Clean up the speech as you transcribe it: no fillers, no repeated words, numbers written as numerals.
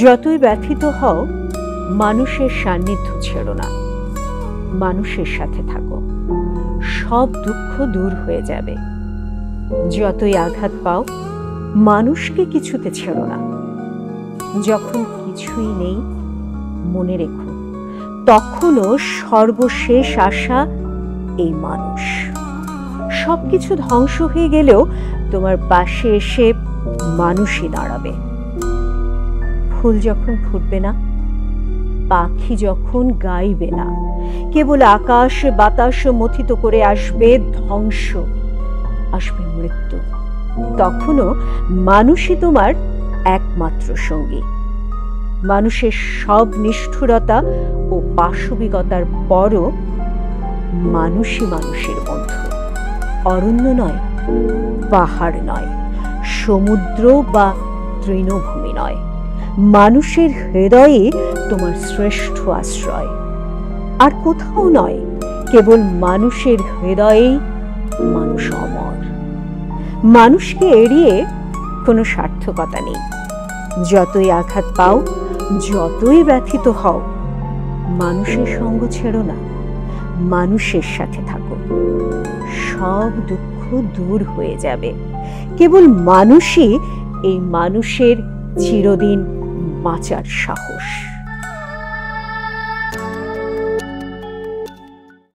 যতই ব্যথিত হও, মানুষের সান্নিধ্য ছেড়ো না, মানুষের সাথে থাকো, সব দুঃখ দূর হয়ে যাবে। যতই আঘাত পাও, মানুষকে কিছুতে ছেড়ো না। যখন কিছুই নেই, মনে রেখো তখনও সর্বশেষ আশা এই মানুষ। সবকিছু ধ্বংস হয়ে গেলেও তোমার পাশে এসে মানুষই দাঁড়াবে। ফুল যখন ফুটবে না, পাখি যখন গাইবে না, কেবল আকাশ বাতাস মথিত করে আসবে ধ্বংস, আসবে মৃত্যু, তখনও মানুষই তোমার একমাত্র সঙ্গী। মানুষের সব নিষ্ঠুরতা ও পাশবিকতার পরও মানুষই মানুষের বন্ধু। অরণ্য নয়, পাহাড় নয়, সমুদ্র বা তৃণভূমি নয়, মানুষের হৃদয়ে তোমার শ্রেষ্ঠ আশ্রয়। আর কোথাও নয়, কেবল মানুষের হৃদয়েই মানুষ অমর। মানুষকে এড়িয়ে কোনো সার্থকতা নেই। যতই আঘাত পাও, যতই ব্যথিত হও, মানুষের সঙ্গ ছেড়ো না, মানুষের সাথে থাকো, সব দুঃখ দূর হয়ে যাবে। কেবল মানুষই এই মানুষের চিরদিন বাঁচার সাহস।